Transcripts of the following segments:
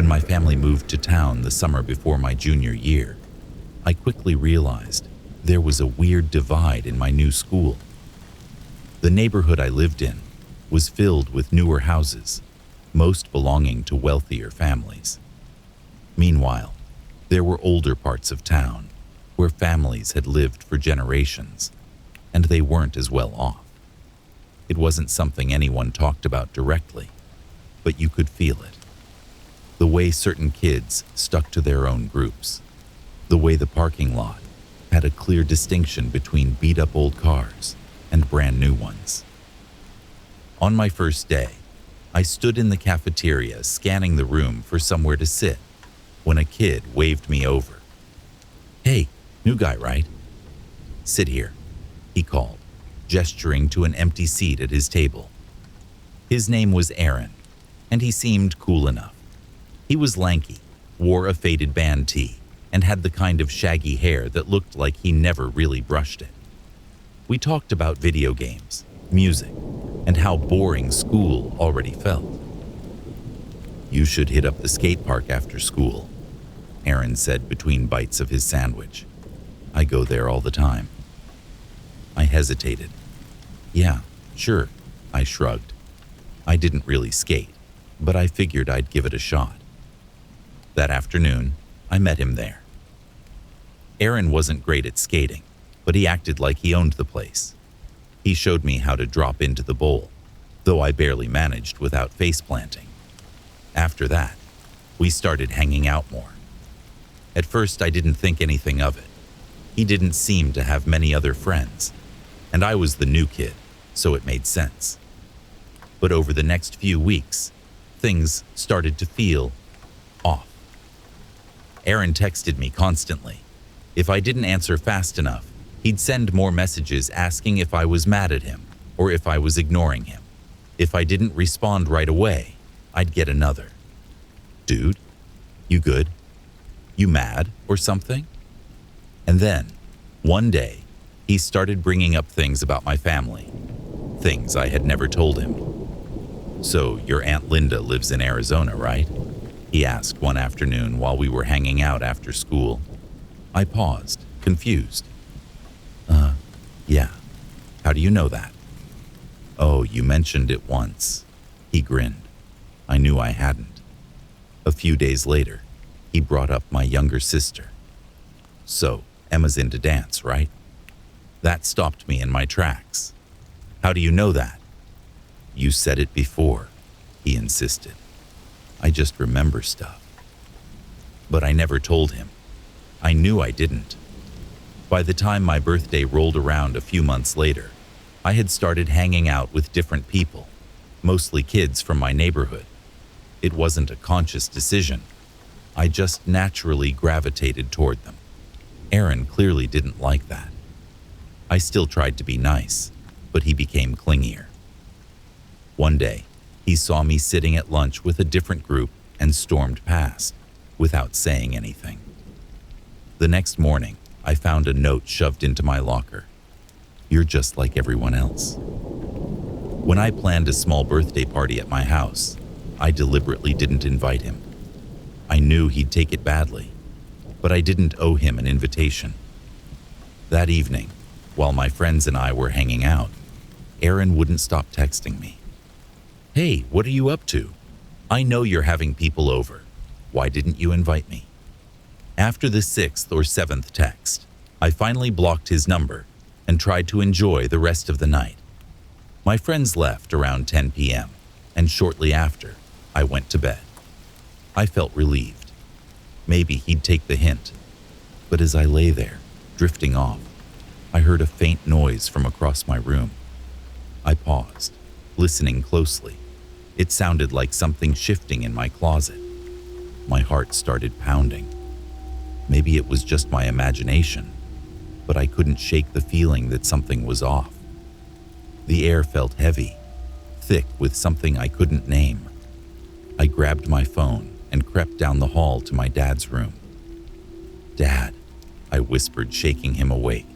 my family moved to town the summer before my junior year, I quickly realized there was a weird divide in my new school. The neighborhood I lived in was filled with newer houses, most belonging to wealthier families. Meanwhile, there were older parts of town where families had lived for generations, and they weren't as well off. It wasn't something anyone talked about directly, but you could feel it. The way certain kids stuck to their own groups, the way the parking lot had a clear distinction between beat-up old cars and brand new ones. On my first day, I stood in the cafeteria scanning the room for somewhere to sit when a kid waved me over. "Hey, new guy, right? Sit here," he called, gesturing to an empty seat at his table. His name was Aaron, and he seemed cool enough. He was lanky, wore a faded band tee, and had the kind of shaggy hair that looked like he never really brushed it. We talked about video games, music, and how boring school already felt. "You should hit up the skate park after school," Aaron said between bites of his sandwich. "I go there all the time." I hesitated. "Yeah, sure," I shrugged. I didn't really skate, but I figured I'd give it a shot. That afternoon, I met him there. Aaron wasn't great at skating, but he acted like he owned the place. He showed me how to drop into the bowl, though I barely managed without face planting. After that, we started hanging out more. At first, I didn't think anything of it. He didn't seem to have many other friends, and I was the new kid, so it made sense. But over the next few weeks, things started to feel off. Aaron texted me constantly. If I didn't answer fast enough, he'd send more messages asking if I was mad at him or if I was ignoring him. If I didn't respond right away, I'd get another. "Dude, you good? You mad or something?" And then, one day, he started bringing up things about my family, things I had never told him. "So your Aunt Linda lives in Arizona, right?" he asked one afternoon while we were hanging out after school. I paused, confused. Yeah. How do you know that?" "Oh, you mentioned it once." He grinned. I knew I hadn't. A few days later, he brought up my younger sister. "So, Emma's into dance, right?" That stopped me in my tracks. "How do you know that?" "You said it before," he insisted. "I just remember stuff." But I never told him. I knew I didn't. By the time my birthday rolled around a few months later, I had started hanging out with different people, mostly kids from my neighborhood. It wasn't a conscious decision. I just naturally gravitated toward them. Aaron clearly didn't like that. I still tried to be nice, but he became clingier. One day, he saw me sitting at lunch with a different group and stormed past, without saying anything. The next morning, I found a note shoved into my locker. "You're just like everyone else." When I planned a small birthday party at my house, I deliberately didn't invite him. I knew he'd take it badly, but I didn't owe him an invitation. That evening, while my friends and I were hanging out, Aaron wouldn't stop texting me. "Hey, what are you up to? I know you're having people over. Why didn't you invite me?" After the 6th or 7th text, I finally blocked his number and tried to enjoy the rest of the night. My friends left around 10 p.m., and shortly after, I went to bed. I felt relieved. Maybe he'd take the hint. But as I lay there, drifting off, I heard a faint noise from across my room. I paused, listening closely. It sounded like something shifting in my closet. My heart started pounding. Maybe it was just my imagination, but I couldn't shake the feeling that something was off. The air felt heavy, thick with something I couldn't name. I grabbed my phone and crept down the hall to my dad's room. "Dad," I whispered, shaking him awake.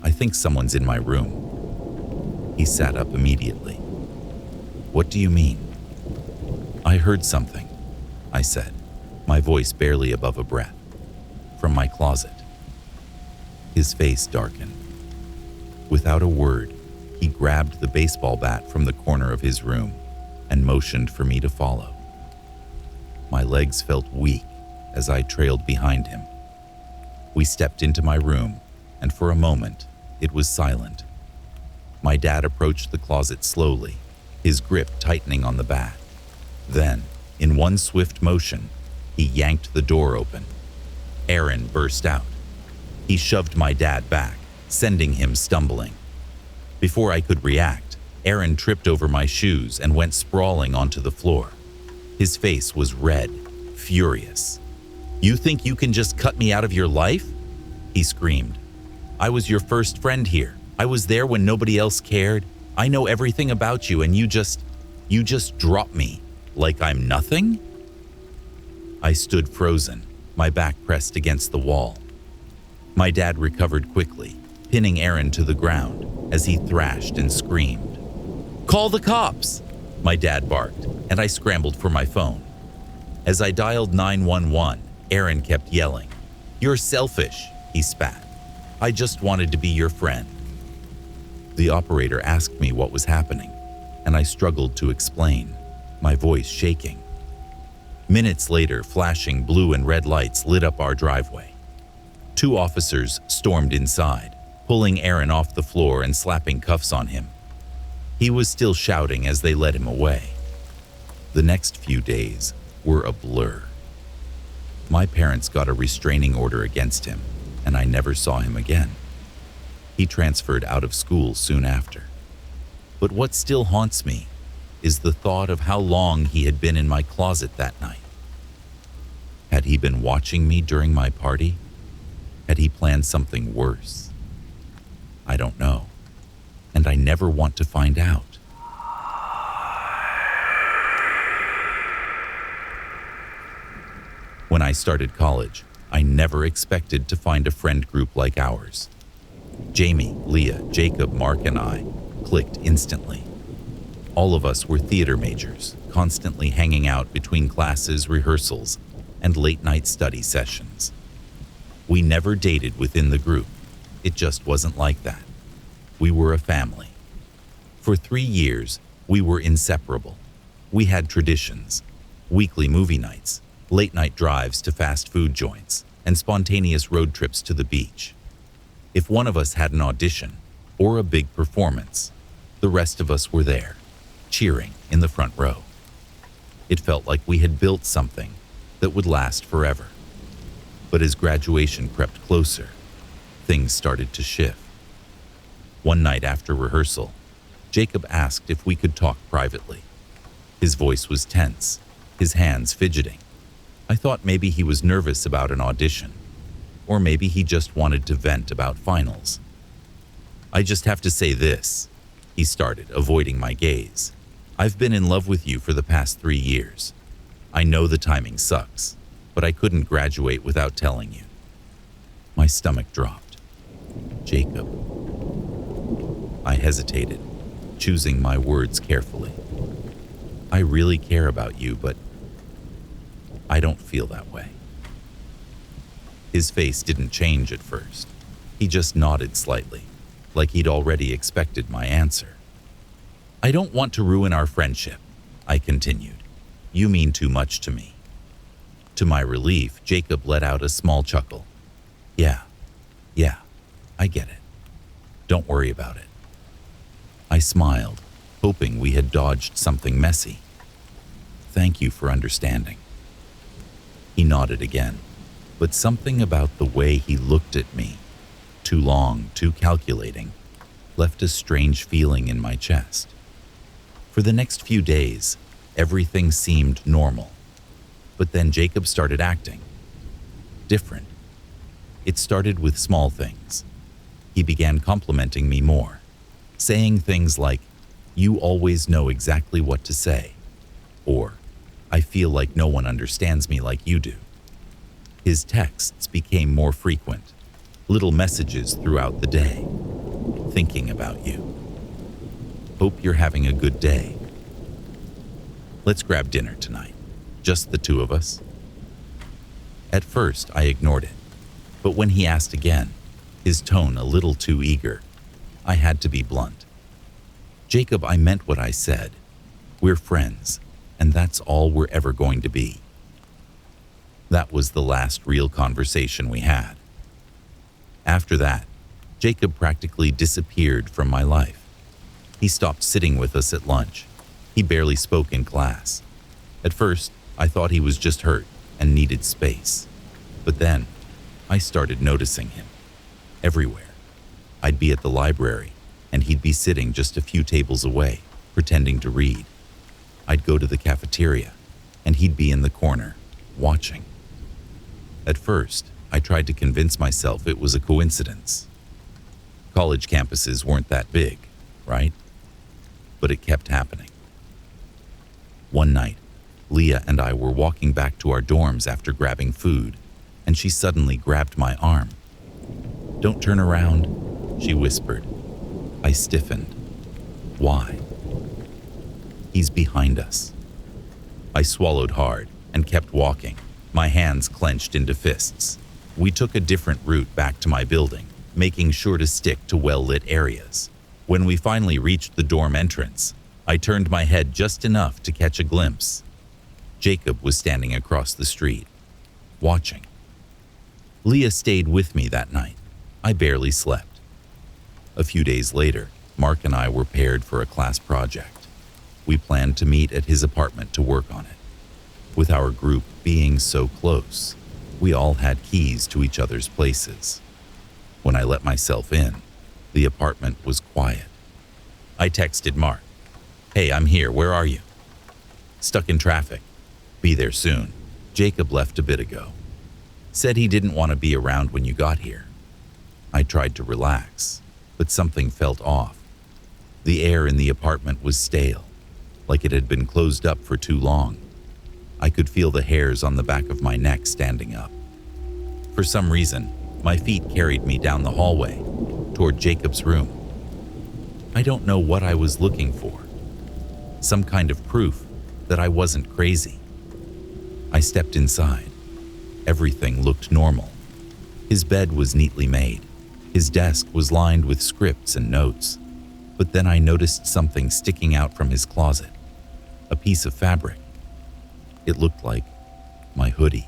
"I think someone's in my room." He sat up immediately. "What do you mean?" "I heard something. I said, my voice barely above a breath. From my closet. His face darkened. Without a word, he grabbed the baseball bat from the corner of his room and motioned for me to follow. My legs felt weak as I trailed behind him. We stepped into my room, and for a moment, it was silent. My dad approached the closet slowly, his grip tightening on the bat. Then, in one swift motion, he yanked the door open. Aaron burst out. He shoved my dad back, sending him stumbling. Before I could react, Aaron tripped over my shoes and went sprawling onto the floor. His face was red, furious. "You think you can just cut me out of your life?" he screamed. "I was your first friend here. I was there when nobody else cared. I know everything about you, and you just drop me like I'm nothing?" I stood frozen, my back pressed against the wall. My dad recovered quickly, pinning Aaron to the ground as he thrashed and screamed. "Call the cops!" my dad barked, and I scrambled for my phone. As I dialed 911, Aaron kept yelling. "You're selfish," he spat. "I just wanted to be your friend." The operator asked me what was happening, and I struggled to explain, my voice shaking. Minutes later, flashing blue and red lights lit up our driveway. 2 officers stormed inside, pulling Aaron off the floor and slapping cuffs on him. He was still shouting as they led him away. The next few days were a blur. My parents got a restraining order against him, and I never saw him again. He transferred out of school soon after. But what still haunts me is the thought of how long he had been in my closet that night. Had he been watching me during my party? Had he planned something worse? I don't know, and I never want to find out. When I started college, I never expected to find a friend group like ours. Jamie, Leah, Jacob, Mark, and I clicked instantly. All of us were theater majors, constantly hanging out between classes, rehearsals, and late-night study sessions. We never dated within the group. It just wasn't like that. We were a family. For 3 years, we were inseparable. We had traditions, weekly movie nights, late-night drives to fast food joints, and spontaneous road trips to the beach. If one of us had an audition or a big performance, the rest of us were there, cheering in the front row. It felt like we had built something that would last forever. But as graduation crept closer, things started to shift. One night after rehearsal, Jacob asked if we could talk privately. His voice was tense, his hands fidgeting. I thought maybe he was nervous about an audition, or maybe he just wanted to vent about finals. "I just have to say this," he started, avoiding my gaze. "I've been in love with you for the past 3 years. I know the timing sucks, but I couldn't graduate without telling you." My stomach dropped. "Jacob." I hesitated, choosing my words carefully. "I really care about you, but I don't feel that way." His face didn't change at first. He just nodded slightly, like he'd already expected my answer. "I don't want to ruin our friendship," I continued. "You mean too much to me." To my relief, Jacob let out a small chuckle. Yeah, I get it. Don't worry about it." I smiled, hoping we had dodged something messy. "Thank you for understanding." He nodded again, but something about the way he looked at me, too long, too calculating, left a strange feeling in my chest. For the next few days, everything seemed normal. But then Jacob started acting different. It started with small things. He began complimenting me more, saying things like, "You always know exactly what to say," or "I feel like no one understands me like you do." His texts became more frequent, little messages throughout the day. "Thinking about you. Hope you're having a good day. Let's grab dinner tonight. Just the two of us? At first, I ignored it, but when he asked again, his tone a little too eager, I had to be blunt. Jacob, I meant what I said. We're friends, and that's all we're ever going to be. That was the last real conversation we had. After that, Jacob practically disappeared from my life. He stopped sitting with us at lunch. He barely spoke in class. At first, I thought he was just hurt and needed space. But then, I started noticing him. Everywhere. I'd be at the library, and he'd be sitting just a few tables away, pretending to read. I'd go to the cafeteria, and he'd be in the corner, watching. At first, I tried to convince myself it was a coincidence. College campuses weren't that big, right? But it kept happening. One night, Leah and I were walking back to our dorms after grabbing food, and she suddenly grabbed my arm. "Don't turn around," she whispered. I stiffened. Why? He's behind us. I swallowed hard and kept walking, my hands clenched into fists. We took a different route back to my building, making sure to stick to well-lit areas. When we finally reached the dorm entrance, I turned my head just enough to catch a glimpse. Jacob was standing across the street, watching. Leah stayed with me that night. I barely slept. A few days later, Mark and I were paired for a class project. We planned to meet at his apartment to work on it. With our group being so close, we all had keys to each other's places. When I let myself in, the apartment was quiet. I texted Mark, "Hey, I'm here, where are you?" "Stuck in traffic. Be there soon. Jacob left a bit ago. Said he didn't want to be around when you got here." I tried to relax, but something felt off. The air in the apartment was stale, like it had been closed up for too long. I could feel the hairs on the back of my neck standing up. For some reason, my feet carried me down the hallway, toward Jacob's room. I don't know what I was looking for. Some kind of proof that I wasn't crazy. I stepped inside. Everything looked normal. His bed was neatly made. His desk was lined with scripts and notes. But then I noticed something sticking out from his closet. A piece of fabric. It looked like my hoodie.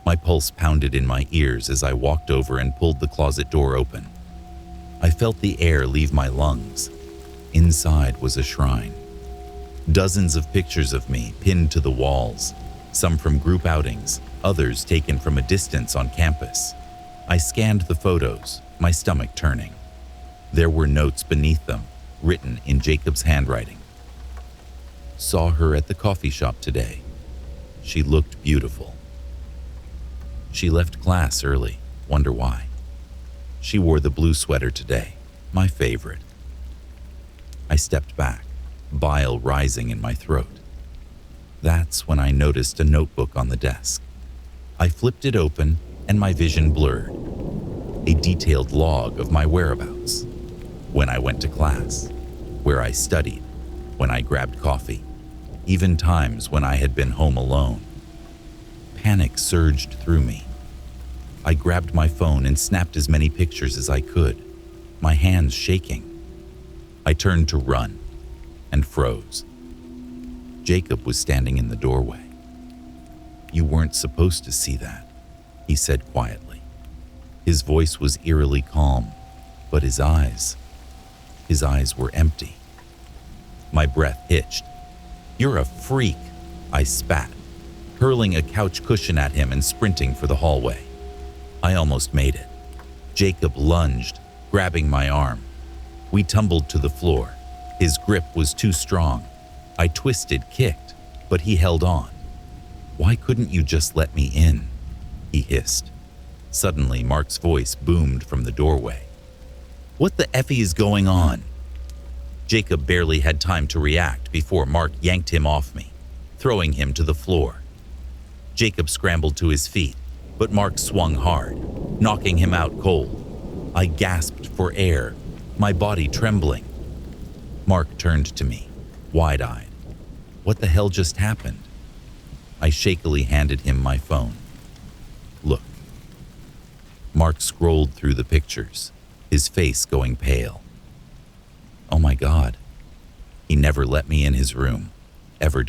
My pulse pounded in my ears as I walked over and pulled the closet door open. I felt the air leave my lungs. Inside was a shrine. Dozens of pictures of me pinned to the walls, some from group outings, others taken from a distance on campus. I scanned the photos, my stomach turning. There were notes beneath them, written in Jacob's handwriting. "Saw her at the coffee shop today. She looked beautiful. She left class early, wonder why. She wore the blue sweater today, my favorite." I stepped back, bile rising in my throat. That's when I noticed a notebook on the desk. I flipped it open and my vision blurred. A detailed log of my whereabouts. When I went to class, where I studied, when I grabbed coffee, even times when I had been home alone. Panic surged through me. I grabbed my phone and snapped as many pictures as I could, my hands shaking. I turned to run and froze. Jacob was standing in the doorway. "You weren't supposed to see that," he said quietly. His voice was eerily calm, but his eyes were empty. My breath hitched. "You're a freak," I spat, hurling a couch cushion at him and sprinting for the hallway. I almost made it. Jacob lunged, grabbing my arm. We tumbled to the floor. His grip was too strong. I twisted, kicked, but he held on. "Why couldn't you just let me in?" he hissed. Suddenly, Mark's voice boomed from the doorway. "What the F is going on?" Jacob barely had time to react before Mark yanked him off me, throwing him to the floor. Jacob scrambled to his feet, but Mark swung hard, knocking him out cold. I gasped for air, my body trembling. Mark turned to me, wide-eyed. What the hell just happened? I shakily handed him my phone. Look. Mark scrolled through the pictures, his face going pale. Oh my God. He never let me in his room, ever.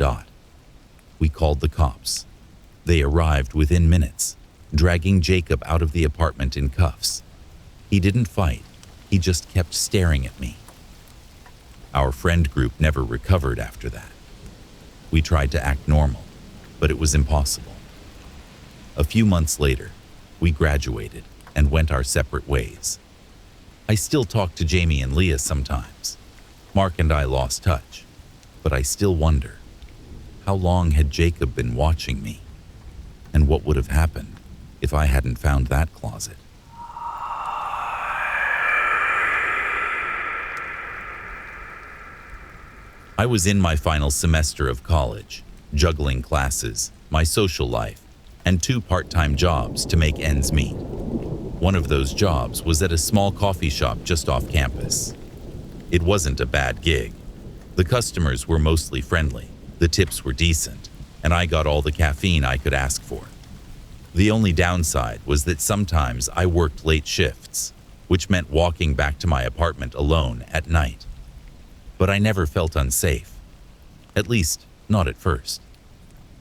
We called the cops. They arrived within minutes, dragging Jacob out of the apartment in cuffs. He didn't fight, he just kept staring at me. Our friend group never recovered after that. We tried to act normal, but it was impossible. A few months later, we graduated and went our separate ways. I still talk to Jamie and Leah sometimes. Mark and I lost touch, but I still wonder, how long had Jacob been watching me? And what would have happened if I hadn't found that closet? I was in my final semester of college, juggling classes, my social life, and 2 part-time jobs to make ends meet. One of those jobs was at a small coffee shop just off campus. It wasn't a bad gig. The customers were mostly friendly, the tips were decent, and I got all the caffeine I could ask for. The only downside was that sometimes I worked late shifts, which meant walking back to my apartment alone at night. But I never felt unsafe. At least, not at first.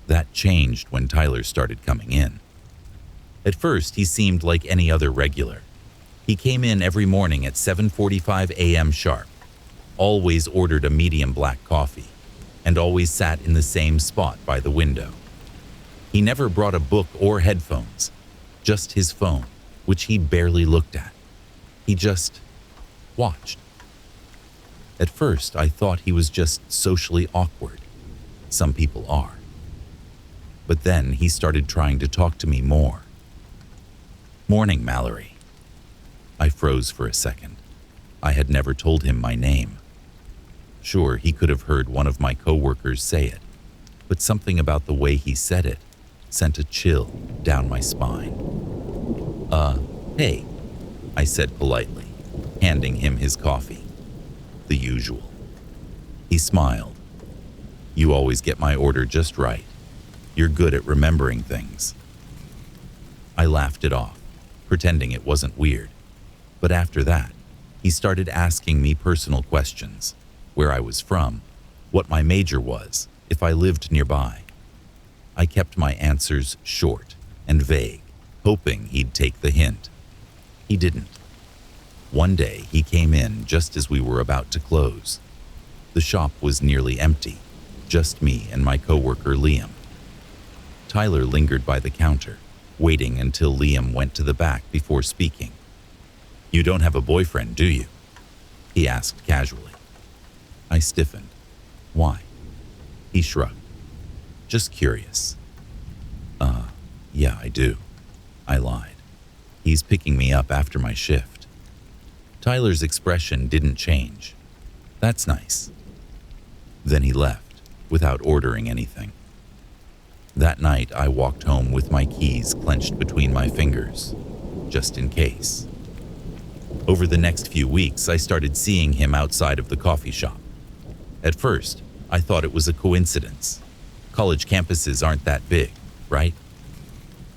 That changed when Tyler started coming in. At first, he seemed like any other regular. He came in every morning at 7:45 a.m. sharp, always ordered a medium black coffee, and always sat in the same spot by the window. He never brought a book or headphones, just his phone, which he barely looked at. He just watched. At first, I thought he was just socially awkward. Some people are. But then he started trying to talk to me more. Morning, Mallory. I froze for a second. I had never told him my name. Sure, he could have heard one of my coworkers say it, but something about the way he said it sent a chill down my spine. Hey, I said politely, handing him his coffee. The usual. He smiled. You always get my order just right. You're good at remembering things. I laughed it off, pretending it wasn't weird. But after that, he started asking me personal questions, where I was from, what my major was, if I lived nearby. I kept my answers short and vague, hoping he'd take the hint. He didn't. One day, he came in just as we were about to close. The shop was nearly empty, just me and my coworker Liam. Tyler lingered by the counter, waiting until Liam went to the back before speaking. You don't have a boyfriend, do you? He asked casually. I stiffened. Why? He shrugged. Just curious. Yeah, I do. I lied. He's picking me up after my shift. Tyler's expression didn't change. That's nice. Then he left, without ordering anything. That night, I walked home with my keys clenched between my fingers, just in case. Over the next few weeks, I started seeing him outside of the coffee shop. At first, I thought it was a coincidence. College campuses aren't that big, right?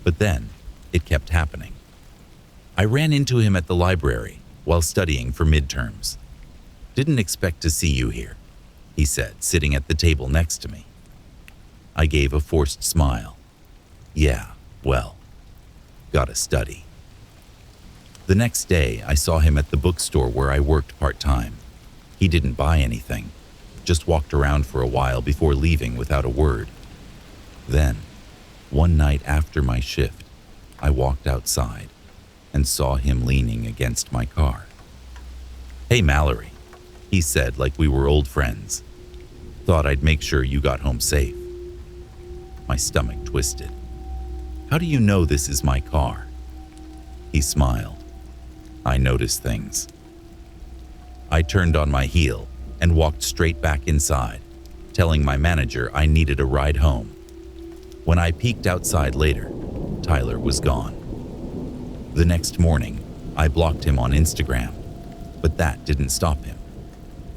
But then, it kept happening. I ran into him at the library while studying for midterms. Didn't expect to see you here, he said, sitting at the table next to me. I gave a forced smile. Yeah, well, gotta study. The next day, I saw him at the bookstore where I worked part-time. He didn't buy anything, just walked around for a while before leaving without a word. Then, one night after my shift, I walked outside and saw him leaning against my car. Hey, Mallory, he said like we were old friends. Thought I'd make sure you got home safe. My stomach twisted. How do you know this is my car? He smiled. I notice things. I turned on my heel and walked straight back inside, telling my manager I needed a ride home. When I peeked outside later, Tyler was gone. The next morning, I blocked him on Instagram, but that didn't stop him.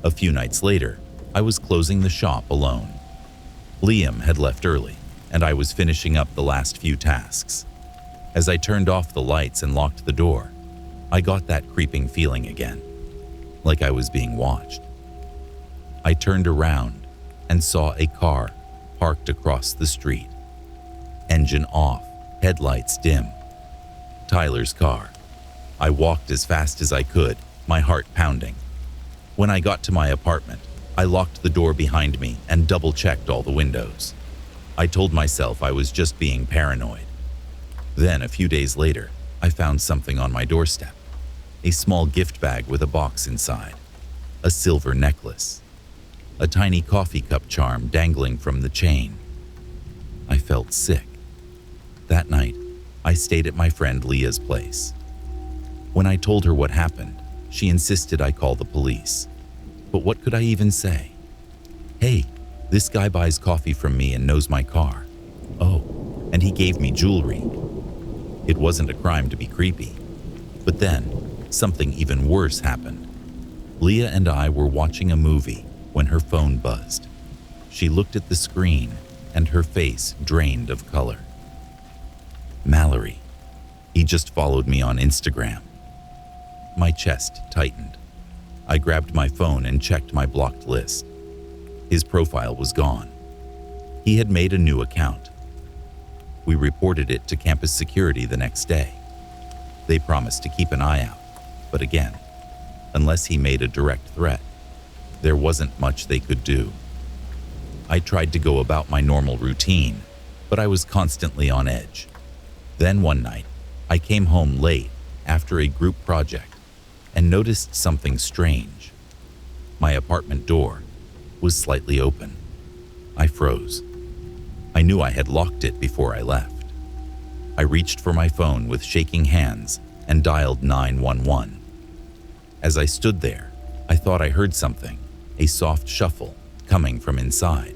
A few nights later, I was closing the shop alone. Liam had left early, and I was finishing up the last few tasks. As I turned off the lights and locked the door, I got that creeping feeling again, like I was being watched. I turned around and saw a car parked across the street. Engine off, headlights dim. Tyler's car. I walked as fast as I could, my heart pounding. When I got to my apartment, I locked the door behind me and double-checked all the windows. I told myself I was just being paranoid. Then, a few days later, I found something on my doorstep. A small gift bag with a box inside. A silver necklace. A tiny coffee cup charm dangling from the chain. I felt sick. That night, I stayed at my friend Leah's place. When I told her what happened, she insisted I call the police. But what could I even say? Hey, this guy buys coffee from me and knows my car. Oh, and he gave me jewelry. It wasn't a crime to be creepy. But then, something even worse happened. Leah and I were watching a movie when her phone buzzed. She looked at the screen and her face drained of color. Mallory. He just followed me on Instagram. My chest tightened. I grabbed my phone and checked my blocked list. His profile was gone. He had made a new account. We reported it to campus security the next day. They promised to keep an eye out, but again, unless he made a direct threat, there wasn't much they could do. I tried to go about my normal routine, but I was constantly on edge. Then one night, I came home late after a group project and noticed something strange. My apartment door was slightly open. I froze. I knew I had locked it before I left. I reached for my phone with shaking hands and dialed 911. As I stood there, I thought I heard something, a soft shuffle, coming from inside.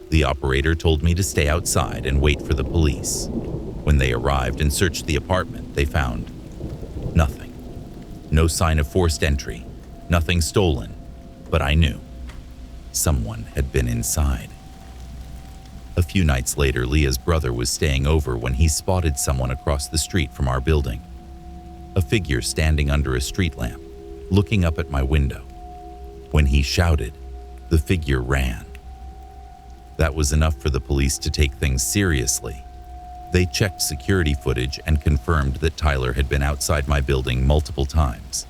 The operator told me to stay outside and wait for the police. When they arrived and searched the apartment, they found nothing. No sign of forced entry, nothing stolen, but I knew someone had been inside. A few nights later, Leah's brother was staying over when he spotted someone across the street from our building. A figure standing under a street lamp, looking up at my window. When he shouted, the figure ran. That was enough for the police to take things seriously. They checked security footage and confirmed that Tyler had been outside my building multiple times.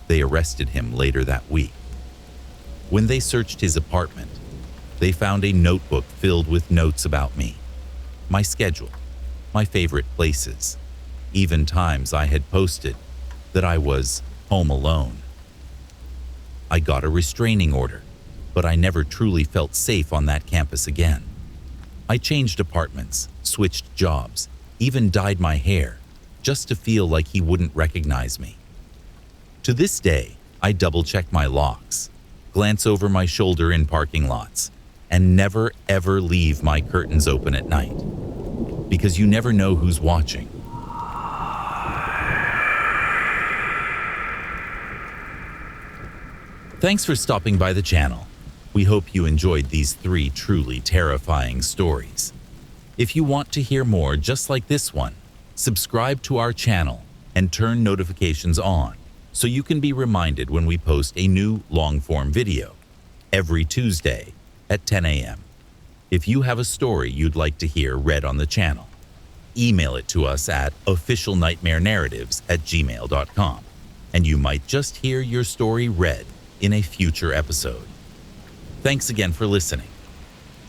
They arrested him later that week. When they searched his apartment, they found a notebook filled with notes about me, my schedule, my favorite places, even times I had posted that I was home alone. I got a restraining order, but I never truly felt safe on that campus again. I changed apartments, switched jobs, even dyed my hair, just to feel like he wouldn't recognize me. To this day, I double-check my locks, glance over my shoulder in parking lots, and never ever leave my curtains open at night. Because you never know who's watching. Thanks for stopping by the channel. We hope you enjoyed these 3 truly terrifying stories. If you want to hear more just like this one, subscribe to our channel and turn notifications on so you can be reminded when we post a new long-form video every Tuesday at 10 a.m. If you have a story you'd like to hear read on the channel, email it to us at officialnightmarenarratives@gmail.com, and you might just hear your story read in a future episode. Thanks again for listening.